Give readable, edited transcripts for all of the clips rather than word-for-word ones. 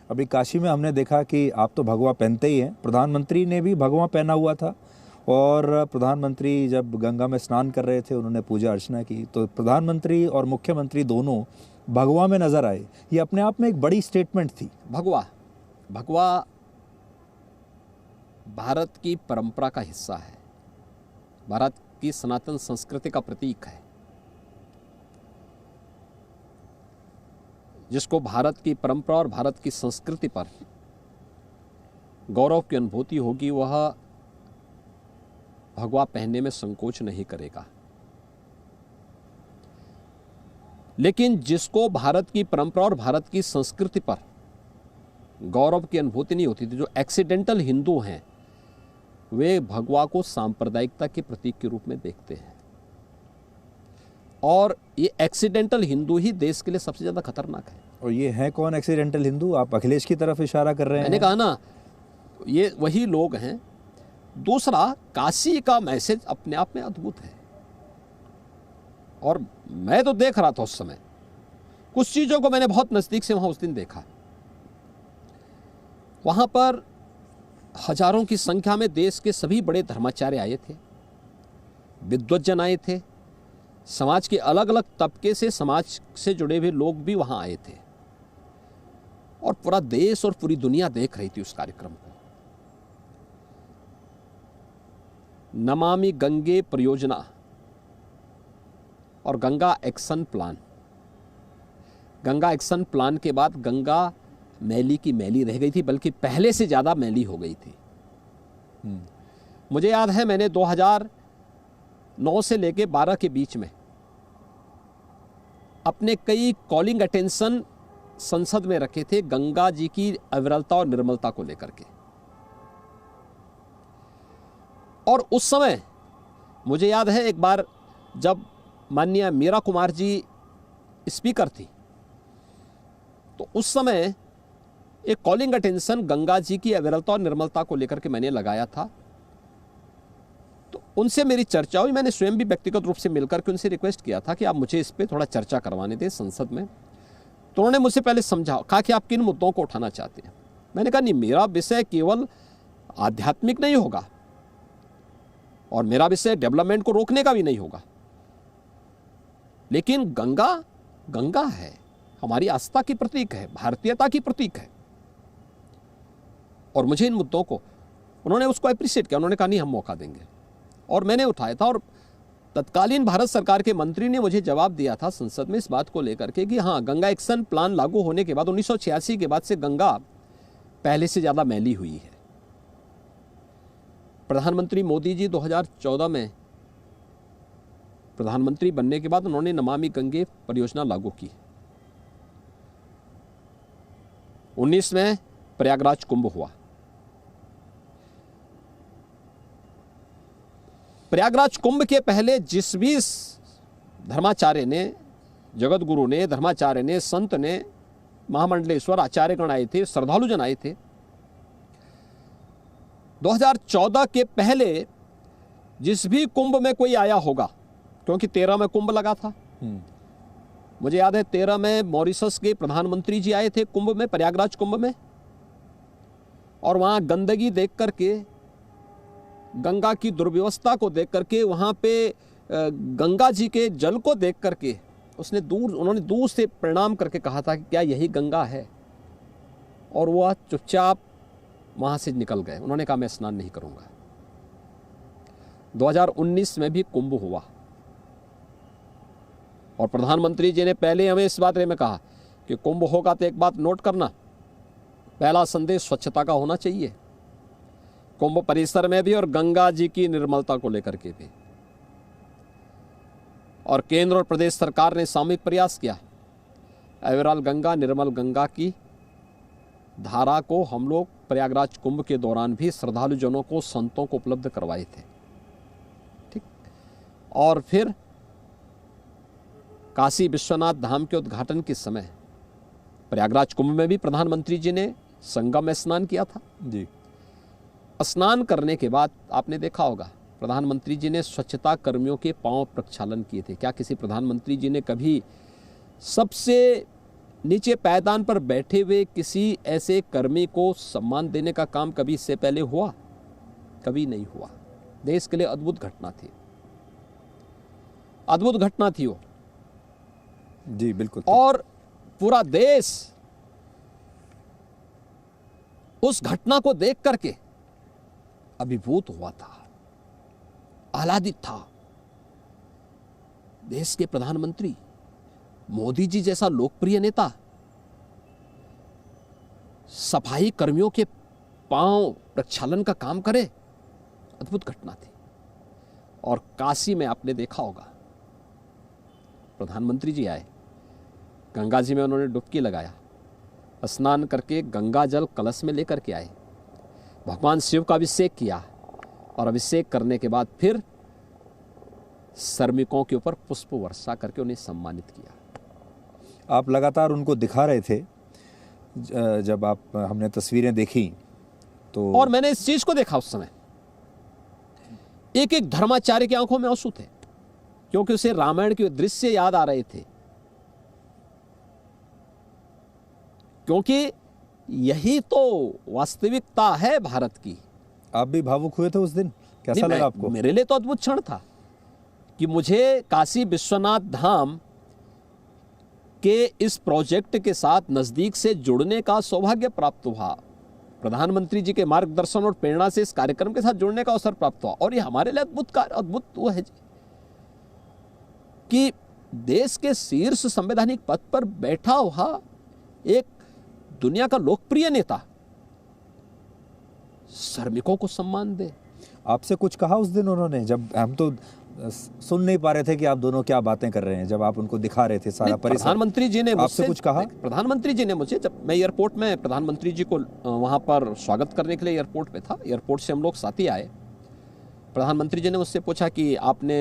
अभी काशी में हमने देखा कि आप तो भगवा पहनते ही हैं, प्रधानमंत्री ने भी भगवा पहना हुआ था और प्रधानमंत्री जब गंगा में स्नान कर रहे थे उन्होंने पूजा अर्चना की, तो प्रधानमंत्री और मुख्यमंत्री दोनों भगवा में नजर आए। ये अपने आप में एक बड़ी स्टेटमेंट थी। भगवा भगवा भारत की परंपरा का हिस्सा है, भारत की सनातन संस्कृति का प्रतीक है। जिसको भारत की परंपरा और भारत की संस्कृति पर गौरव की अनुभूति होगी वह भगवा पहनने में संकोच नहीं करेगा। लेकिन जिसको भारत की परंपरा और भारत की संस्कृति पर गौरव की अनुभूति नहीं होती थी, जो एक्सीडेंटल हिंदू हैं, वे भगवा को सांप्रदायिकता के प्रतीक के रूप में देखते हैं। और ये एक्सीडेंटल हिंदू ही देश के लिए सबसे ज्यादा खतरनाक है। और ये है कौन एक्सीडेंटल हिंदू? आप अखिलेश की तरफ इशारा कर रहे हैं। मैंने कहा ना, ये वही लोग हैं। दूसरा, काशी का मैसेज अपने आप में अद्भुत है और मैं तो देख रहा था उस समय, कुछ चीजों को मैंने बहुत नजदीक से वहां उस दिन देखा। वहां पर हजारों की संख्या में देश के सभी बड़े धर्माचार्य आए थे, विद्वज्जन आए थे, समाज के अलग अलग तबके से, समाज से जुड़े हुए लोग भी वहां आए थे और पूरा देश और पूरी दुनिया देख रही थी उस कार्यक्रम को। नमामि गंगे परियोजना और Ganga action plan, Ganga action plan के बाद गंगा मैली की मैली रह गई थी, बल्कि पहले से ज्यादा मैली हो गई थी। मुझे याद है मैंने 2009 से लेके 12 के बीच में अपने कई कॉलिंग अटेंशन संसद में रखे थे गंगा जी की अविरलता और निर्मलता को लेकर के। और उस समय मुझे याद है एक बार जब माननीय मीरा कुमार जी स्पीकर थी, तो उस समय एक कॉलिंग अटेंशन गंगा जी की अविरलता और निर्मलता को लेकर के मैंने लगाया था। तो उनसे मेरी चर्चा हुई, मैंने स्वयं भी व्यक्तिगत रूप से मिलकर के उनसे रिक्वेस्ट किया था कि आप मुझे इस पे थोड़ा चर्चा करवाने दें संसद में। तो उन्होंने मुझसे पहले समझा, कहा कि आप किन मुद्दों को उठाना चाहते हैं। मैंने कहा नहीं, मेरा विषय केवल आध्यात्मिक नहीं होगा और मेरा विषय डेवलपमेंट को रोकने का भी नहीं होगा, लेकिन गंगा गंगा है, हमारी आस्था की प्रतीक है, भारतीयता की प्रतीक है और मुझे इन मुद्दों को, उन्होंने उसको अप्रिशिएट किया। उन्होंने कहा नहीं, हम मौका देंगे और मैंने उठाया था। और तत्कालीन भारत सरकार के मंत्री ने मुझे जवाब दिया था संसद में इस बात को लेकर के कि हाँ, गंगा एक्शन प्लान लागू होने के बाद 1986 के बाद से गंगा पहले से ज्यादा मैली हुई है। प्रधानमंत्री मोदी जी 2014 में प्रधानमंत्री बनने के बाद उन्होंने नमामि गंगे परियोजना लागू की। 19 में प्रयागराज कुंभ हुआ। प्रयागराज कुंभ के पहले जिस भी धर्माचार्य ने, जगत गुरु ने, धर्माचार्य ने, संत ने, महामंडलेश्वर आचार्यगण आए थे, श्रद्धालु जन आए थे। 2014 के पहले जिस भी कुंभ में कोई आया होगा, क्योंकि 13 में कुंभ लगा था, मुझे याद है 13 में मॉरिशस के प्रधानमंत्री जी आए थे कुंभ में, प्रयागराज कुंभ में, और वहां गंदगी देख करके, गंगा की दुर्व्यवस्था को देख करके, वहां पे गंगा जी के जल को देख करके उन्होंने दूर से प्रणाम करके कहा था कि क्या यही गंगा है, और वह चुपचाप वहां से निकल गए। उन्होंने कहा मैं स्नान नहीं करूंगा। 2019 में भी कुंभ हुआ और प्रधानमंत्री जी ने पहले हमें इस बारे में कहा कि कुंभ होगा तो एक बात नोट करना, पहला संदेश स्वच्छता का होना चाहिए, कुंभ परिसर में भी और गंगा जी की निर्मलता को लेकर के भी। और केंद्र और प्रदेश सरकार ने सामूहिक प्रयास किया। अविरल गंगा, निर्मल गंगा की धारा को हम लोग प्रयागराज कुंभ के दौरान भी श्रद्धालु जनों को, संतों को उपलब्ध करवाए थे। ठीक। और फिर काशी विश्वनाथ धाम के उद्घाटन के समय प्रयागराज कुंभ में भी प्रधानमंत्री जी ने संगम में स्नान किया था जी। स्नान करने के बाद आपने देखा होगा प्रधानमंत्री जी ने स्वच्छता कर्मियों के पांव प्रक्षालन किए थे। क्या किसी प्रधानमंत्री जी ने कभी सबसे नीचे पायदान पर बैठे हुए किसी ऐसे कर्मी को सम्मान देने का काम कभी इससे पहले हुआ? कभी नहीं हुआ। देश के लिए अद्भुत घटना थी, अद्भुत घटना थी वो। जी बिल्कुल। और पूरा देश उस घटना को देख करके अभिभूत हुआ था, आह्लादित था। देश के प्रधानमंत्री मोदी जी जैसा लोकप्रिय नेता सफाई कर्मियों के पांव प्रक्षालन का काम करे, अद्भुत घटना थी। और काशी में आपने देखा होगा, प्रधानमंत्री जी आए, गंगा जी में उन्होंने डुबकी लगाया, स्नान करके गंगा जल कलश में लेकर के आए, भगवान शिव का अभिषेक किया और अभिषेक करने के बाद फिर श्रमिकों के ऊपर पुष्प वर्षा करके उन्हें सम्मानित किया। आप लगातार उनको दिखा रहे थे, जब हमने तस्वीरें देखी तो, और मैंने इस चीज को देखा उस समय, एक एक धर्माचार्य की आंखों में आंसू थे, क्योंकि उसे रामायण के दृश्य याद आ रहे थे। क्योंकि यही तो वास्तविकता है भारत की। आप भी भावुक हुए थे उस दिन, कैसा लगा आपको? मेरे लिए तो अद्भुत क्षण था कि मुझे काशी विश्वनाथ धाम के इस प्रोजेक्ट के साथ नजदीक से जुड़ने का सौभाग्य प्राप्त हुआ। प्रधानमंत्री जी के मार्गदर्शन और प्रेरणा से इस कार्यक्रम के साथ जुड़ने का अवसर प्राप्त हुआ। और ये हमारे लिए अद्भुत वो है जी कि देश के शीर्ष संवैधानिक पद पर बैठा हुआ एक दुनिया का लोकप्रिय नेता श्रमिकों को सम्मान दे। आपसे कुछ कहा उस दिन उन्होंने? जब हम तो सुन नहीं पा रहे थे कि आप दोनों क्या बातें कर रहे हैं, जब आप उनको दिखा रहे थे सारा परिसर, प्रधानमंत्री जी ने आपसे कुछ कहा? प्रधानमंत्री जी ने मुझे, जब मैं एयरपोर्ट में प्रधानमंत्री जी को वहां पर स्वागत करने के लिए एयरपोर्ट पे था, एयरपोर्ट से हम लोग साथ ही आए, प्रधानमंत्री जी ने मुझसे पूछा कि आपने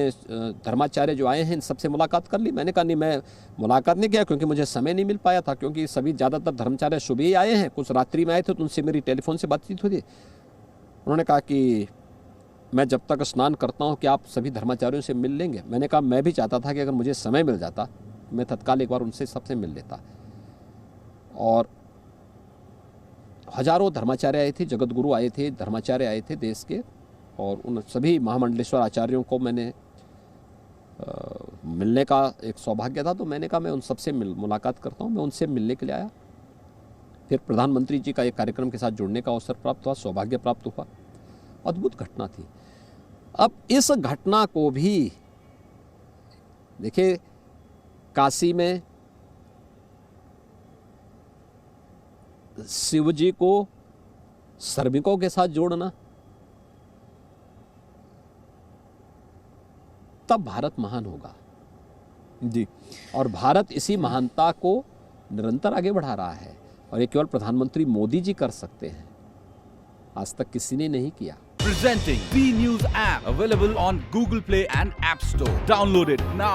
धर्माचार्य जो आए हैं इन सबसे मुलाकात कर ली? मैंने कहा नहीं, मैं मुलाकात नहीं किया क्योंकि मुझे समय नहीं मिल पाया था, क्योंकि सभी ज़्यादातर धर्माचार्य सुबह ही आए हैं, कुछ रात्रि में आए थे तो उनसे मेरी टेलीफोन से बातचीत हुई थी। उन्होंने कहा कि मैं जब तक स्नान करता हूँ कि आप सभी धर्माचार्यों से मिल लेंगे? मैंने कहा मैं भी चाहता था कि अगर मुझे समय मिल जाता मैं तत्काल एक बार उनसे सबसे मिल लेता। और हजारों धर्माचार्य आए थे, जगत गुरु आए थे, धर्माचार्य आए थे देश के, और उन सभी महामंडलेश्वर आचार्यों को मैंने मिलने का एक सौभाग्य था। तो मैंने कहा मैं उन सबसे मुलाकात करता हूँ, मैं उनसे मिलने के लिए आया। फिर प्रधानमंत्री जी का एक कार्यक्रम के साथ जुड़ने का अवसर प्राप्त हुआ, सौभाग्य प्राप्त हुआ। अद्भुत घटना थी। अब इस घटना को भी देखिए, काशी में शिव जी को श्रमिकों के साथ जोड़ना, तब भारत महान होगा जी। और भारत इसी महानता को निरंतर आगे बढ़ा रहा है, और ये केवल प्रधानमंत्री मोदी जी कर सकते हैं, आज तक किसी ने नहीं किया। Presenting B News app, available on Google Play and App Store. Download it now.